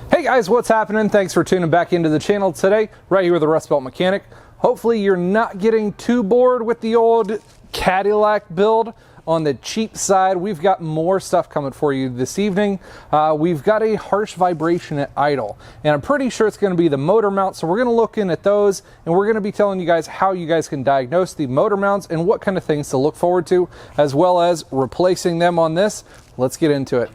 Hey guys, what's happening? Thanks for tuning back into the channel today, right here with the Rust Belt Mechanic. Hopefully you're not getting too bored with the old Cadillac build. On the cheap side, we've got more stuff coming for you this evening. We've got a harsh vibration at idle, and I'm pretty sure it's going to be the motor mount, so we're going to look in at those, and we're going to be telling you guys how you guys can diagnose the motor mounts and what kind of things to look forward to, as well as replacing them on this. Let's get into it.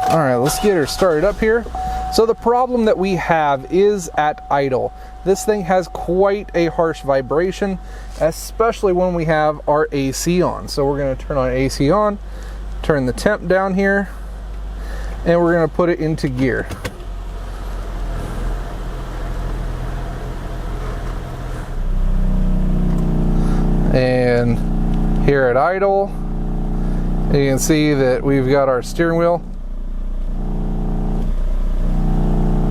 All right, let's get her started up here. So the problem that we have is at idle. This thing has quite a harsh vibration, especially when we have our AC on. So we're going to turn our AC on, turn the temp down here, and we're going to put it into gear. And here at idle, you can see that we've got our steering wheel.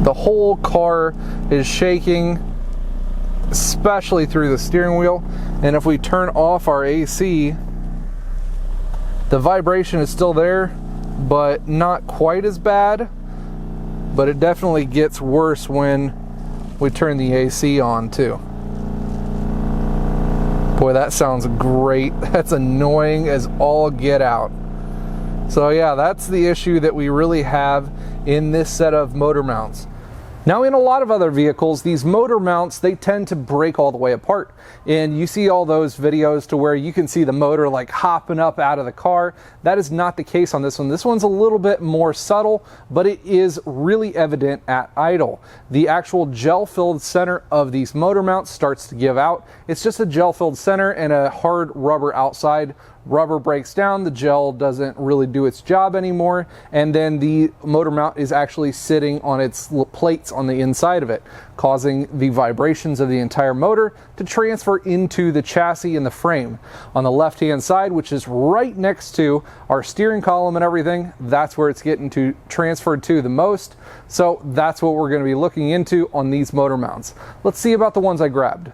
The whole car is shaking, especially through the steering wheel. And if we turn off our AC, the vibration is still there, but not quite as bad. But it definitely gets worse when we turn the AC on too. Boy, that sounds great. That's annoying as all get out. So yeah, that's the issue that we really have in this set of motor mounts. Now, in a lot of other vehicles, these motor mounts, they tend to break all the way apart. And you see all those videos to where you can see the motor like hopping up out of the car. That is not the case on this one. This one's a little bit more subtle, but it is really evident at idle. The actual gel-filled center of these motor mounts starts to give out. It's just a gel-filled center and a hard rubber outside. Rubber breaks down, the gel doesn't really do its job anymore, and then the motor mount is actually sitting on its plates on the inside of it, causing the vibrations of the entire motor to transfer into the chassis and the frame. On the left hand side, which is right next to our steering column and everything, that's where it's getting transferred to the most. So that's what we're going to be looking into on these motor mounts. Let's see about the ones I grabbed.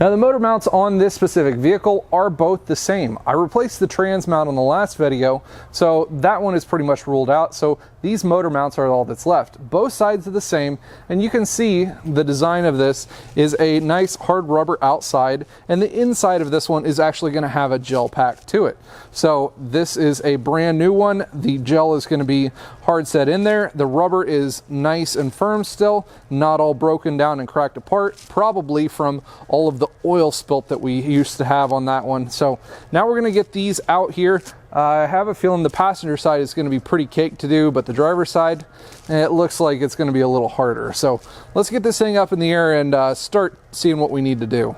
Now, the motor mounts on this specific vehicle are both the same. I replaced the trans mount on the last video, so that one is pretty much ruled out. So these motor mounts are all that's left. Both sides are the same, and you can see the design of this is a nice hard rubber outside, and the inside of this one is actually going to have a gel pack to it. So this is a brand new one. The gel is going to be hard set in there. The rubber is nice and firm still, not all broken down and cracked apart, probably from all of the oil spilt that we used to have on that one. So now we're going to get these out here. I have a feeling the passenger side is going to be pretty cake to do, but the driver's side, it looks like it's going to be a little harder. So let's get this thing up in the air and start seeing what we need to do.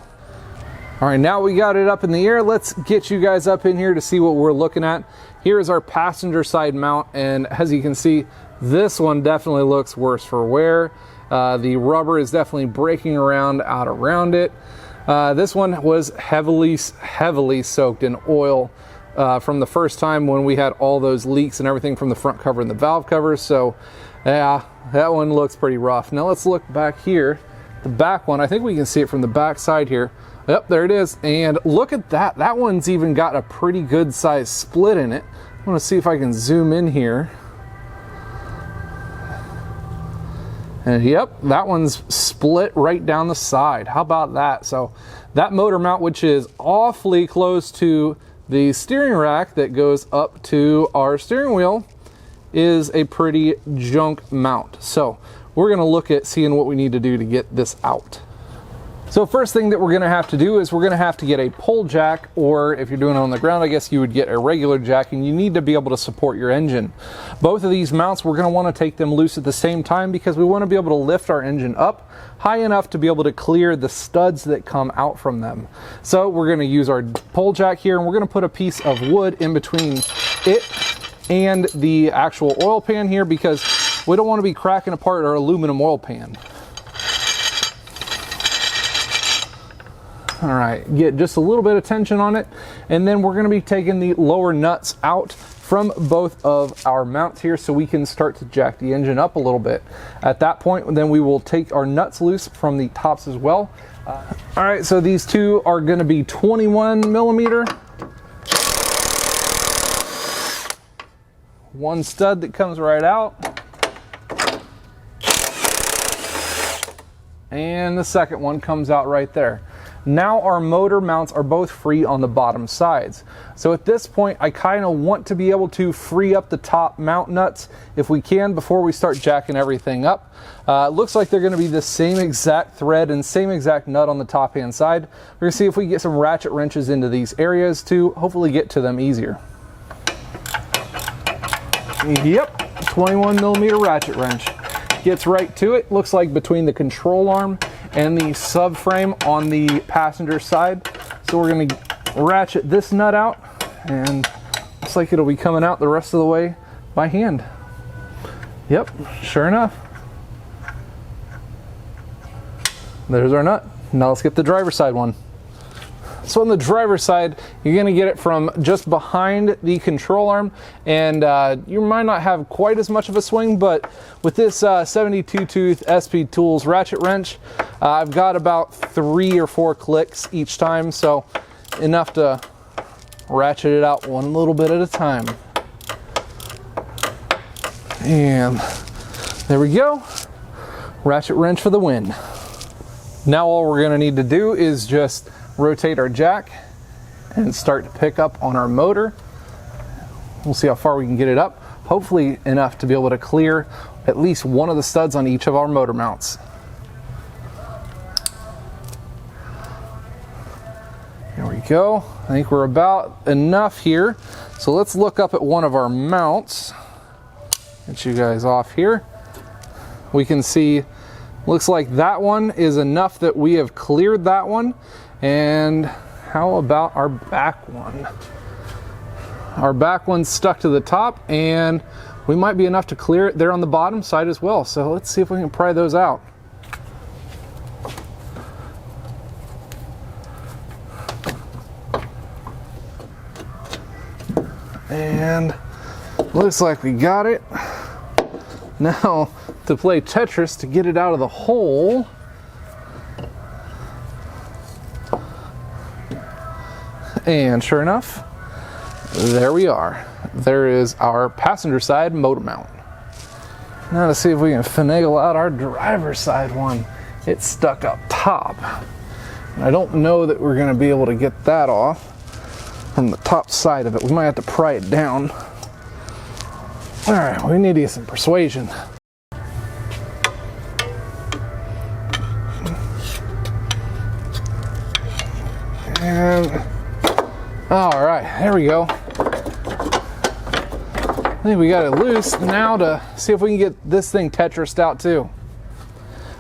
All right, now we got it up in the air. Let's get you guys up in here to see what we're looking at. Here is our passenger side mount, and as you can see, this one definitely looks worse for wear. The rubber is definitely breaking around it. This one was heavily soaked in oil from the first time when we had all those leaks and everything from the front cover and the valve covers. So yeah, that one looks pretty rough. Now let's look back here. The back one, I think we can see it from the back side here. Yep, there it is. And look at that. That one's even got a pretty good size split in it. I want to see if I can zoom in here. And yep, that one's split right down the side. How about that? So that motor mount, which is awfully close to the steering rack that goes up to our steering wheel, is a pretty junk mount. So we're going to look at seeing what we need to do to get this out. So first thing that we're going to have to do is we're going to have to get a pole jack, or if you're doing it on the ground, I guess you would get a regular jack, and you need to be able to support your engine. Both of these mounts, we're going to want to take them loose at the same time because we want to be able to lift our engine up high enough to be able to clear the studs that come out from them. So we're going to use our pole jack here, and we're going to put a piece of wood in between it and the actual oil pan here because we don't want to be cracking apart our aluminum oil pan. All right, get just a little bit of tension on it, and then we're going to be taking the lower nuts out from both of our mounts here so we can start to jack the engine up a little bit. At that point, then we will take our nuts loose from the tops as well. All right, so these two are going to be 21 millimeter. One stud that comes right out. And the second one comes out right there. Now our motor mounts are both free on the bottom sides. So at this point, I kind of want to be able to free up the top mount nuts if we can before we start jacking everything up. It looks like they're going to be the same exact thread and same exact nut on the top hand side. We're going to see if we can get some ratchet wrenches into these areas to hopefully get to them easier. Yep, 21 millimeter ratchet wrench. Gets right to it. Looks like between the control arm and the subframe on the passenger side. So we're going to ratchet this nut out, and looks like it'll be coming out the rest of the way by hand. Yep, sure enough. There's our nut. Now let's get the driver's side one. So on the driver's side, you're going to get it from just behind the control arm, and you might not have quite as much of a swing, but with this 72 tooth SP Tools ratchet wrench, I've got about 3 or 4 clicks each time, so enough to ratchet it out one little bit at a time. And there we go. Ratchet wrench for the win. Now all we're going to need to do is just rotate our jack and start to pick up on our motor. We'll see how far we can get it up. Hopefully enough to be able to clear at least one of the studs on each of our motor mounts. Here we go. I think we're about enough here. So let's look up at one of our mounts. Get you guys off here. We can see, looks like that one is enough that we have cleared that one. And how about our back one? Our back one's stuck to the top, and we might be enough to clear it there on the bottom side as well. So let's see if we can pry those out. And looks like we got it. Now to play Tetris to get it out of the hole. And sure enough, there we are. There is our passenger side motor mount. Now to see if we can finagle out our driver's side one. It's stuck up top. I don't know that we're going to be able to get that off from the top side of it. We might have to pry it down. All right, we need to get some persuasion. And all right, there we go. I think we got it loose now to see if we can get this thing Tetrised out too.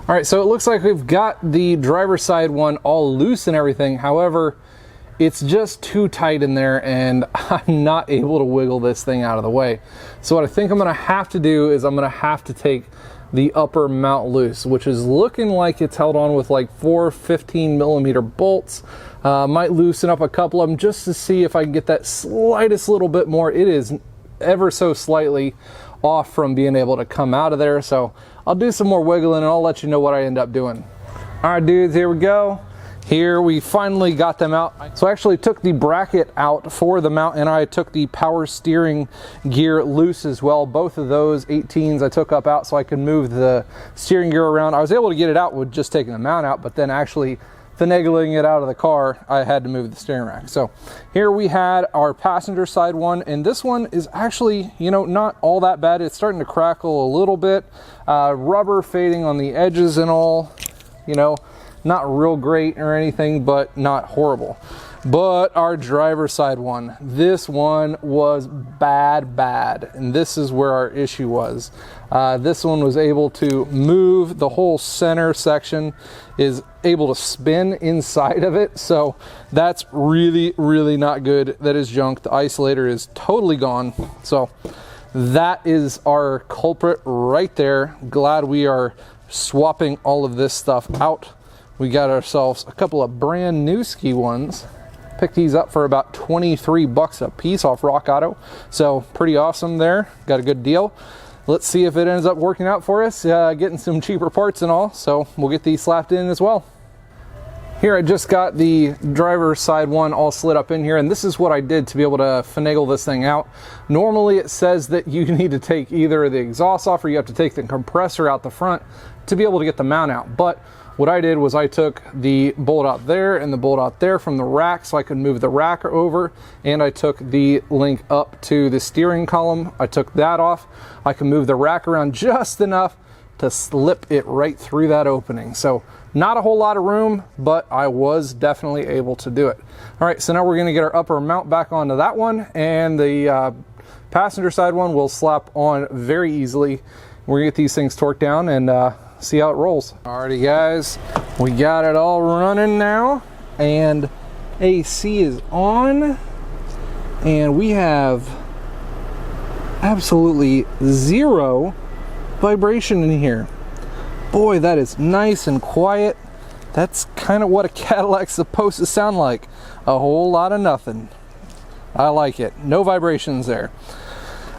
All right, so it looks like we've got the driver's side one all loose and everything. However, it's just too tight in there and I'm not able to wiggle this thing out of the way. So what I think I'm gonna have to do is I'm gonna have to take the upper mount loose, which is looking like it's held on with like 4 15 millimeter bolts. Might loosen up a couple of them just to see if I can get that slightest little bit more. It is ever so slightly off from being able to come out of there. So I'll do some more wiggling and I'll let you know what I end up doing. All right, dudes, here we go. Here we finally got them out. So I actually took the bracket out for the mount and I took the power steering gear loose as well. Both of those 18s I took up out so I could move the steering gear around. I was able to get it out with just taking the mount out, but then actually finagling it out of the car, I had to move the steering rack. So here we had our passenger side one, and this one is actually, you know, not all that bad. It's starting to crackle a little bit. Rubber fading on the edges and all, you know, not real great or anything, but not horrible. But our driver's side one, this one was bad, and this is where our issue was. This one was able to move, the whole center section is able to spin inside of it, so that's really not good. That is junk. The isolator is totally gone, so that is our culprit right there. Glad we are swapping all of this stuff out we got ourselves a couple of brand new ski ones. Picked these up for about 23 bucks a piece off Rock Auto. So pretty awesome there. Got a good deal. Let's see if it ends up working out for us, getting some cheaper parts and all. So we'll get these slapped in as well. Here I just got the driver's side one all slid up in here, and this is what I did to be able to finagle this thing out. Normally it says that you need to take either the exhaust off or you have to take the compressor out the front to be able to get the mount out. But what I did was I took the bolt out there and the bolt out there from the rack so I could move the rack over, and I took the link up to the steering column. I took that off. I can move the rack around just enough to slip it right through that opening. So not a whole lot of room, but I was definitely able to do it. All right, so now we're gonna get our upper mount back onto that one, and the passenger side one will slap on very easily. We're gonna get these things torqued down and see how it rolls. Alrighty guys, we got it all running now, and AC is on, and we have absolutely zero vibration in here. Boy, that is nice and quiet. That's kind of what a Cadillac's supposed to sound like. A whole lot of nothing. I like it. No vibrations there.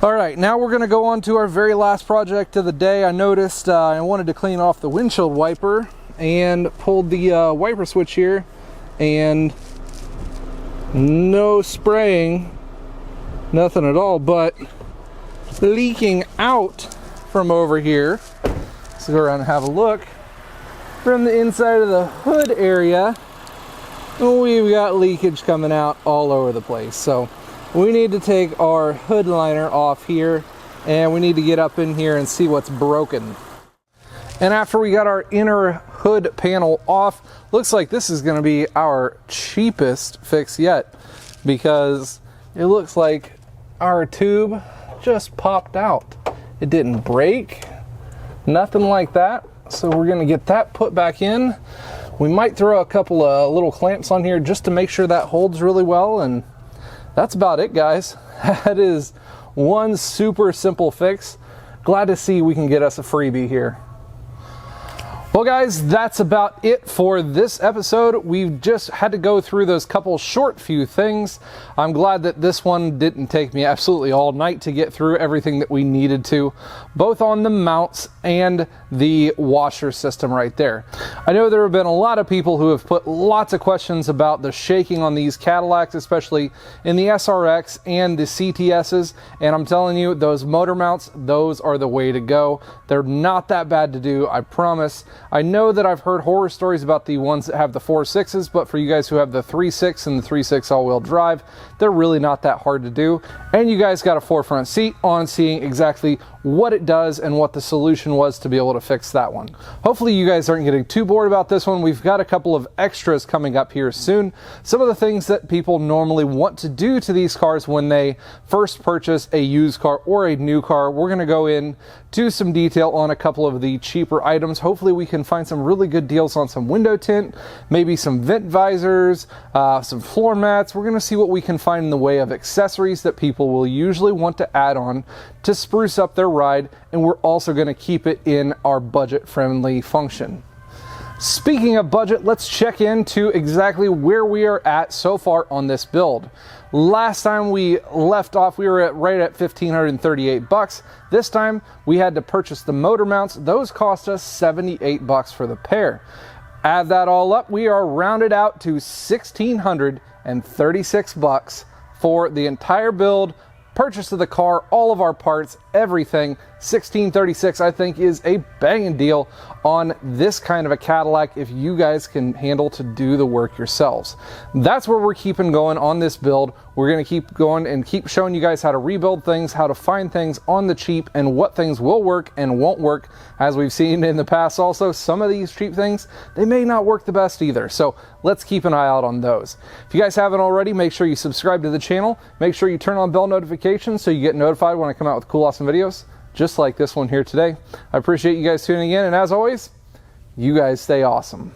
All right, now we're gonna go on to our very last project of the day. I noticed I wanted to clean off the windshield wiper and pulled the wiper switch here, and no spraying, nothing at all, but leaking out from over here. Let's go around and have a look. From the inside of the hood area, we've got leakage coming out all over the place. So we need to take our hood liner off here, and we need to get up in here and see what's broken. And after we got our inner hood panel off, looks like this is going to be our cheapest fix yet, because it looks like our tube just popped out. It didn't break, nothing like that. So we're going to get that put back in. We might throw a couple of little clamps on here just to make sure that holds really well, and that's about it, guys. That is one super simple fix. Glad to see we can get us a freebie here. Well guys, that's about it for this episode. We've just had to go through those couple short few things. I'm glad that this one didn't take me absolutely all night to get through everything that we needed to, both on the mounts and the washer system right there. I know there have been a lot of people who have put lots of questions about the shaking on these Cadillacs, especially in the SRX and the CTSs, and I'm telling you, those motor mounts, those are the way to go. They're not that bad to do, I promise. I know that I've heard horror stories about the ones that have the 4.6s, but for you guys who have the 3.6 and the 3.6 all-wheel drive, they're really not that hard to do. And you guys got a forefront seat on seeing exactly what it does and what the solution was to be able to fix that one. Hopefully you guys aren't getting too bored about this one. We've got a couple of extras coming up here soon. Some of the things that people normally want to do to these cars when they first purchase a used car or a new car, we're going to go into some detail on a couple of the cheaper items. Hopefully we can find some really good deals on some window tint, maybe some vent visors, some floor mats. We're going to see what we can find in the way of accessories that people will usually want to add on to spruce up their ride, and we're also going to keep it in our budget-friendly function. Speaking of budget, let's check into exactly where we are at so far on this build. Last time we left off, we were right at $1,538. This time we had to purchase the motor mounts. Those cost us $78 for the pair. Add that all up, we are rounded out to $1,636 for the entire build, purchase of the car, all of our parts, everything. $1,636 I think is a banging deal on this kind of a Cadillac if you guys can handle to do the work yourselves. That's where we're keeping going on this build. We're going to keep going and keep showing you guys how to rebuild things, how to find things on the cheap, and what things will work and won't work. As we've seen in the past also, some of these cheap things, they may not work the best either. So let's keep an eye out on those. If you guys haven't already, make sure you subscribe to the channel. Make sure you turn on bell notifications so you get notified when I come out with cool, awesome videos just like this one here today. I appreciate you guys tuning in, and as always, you guys stay awesome.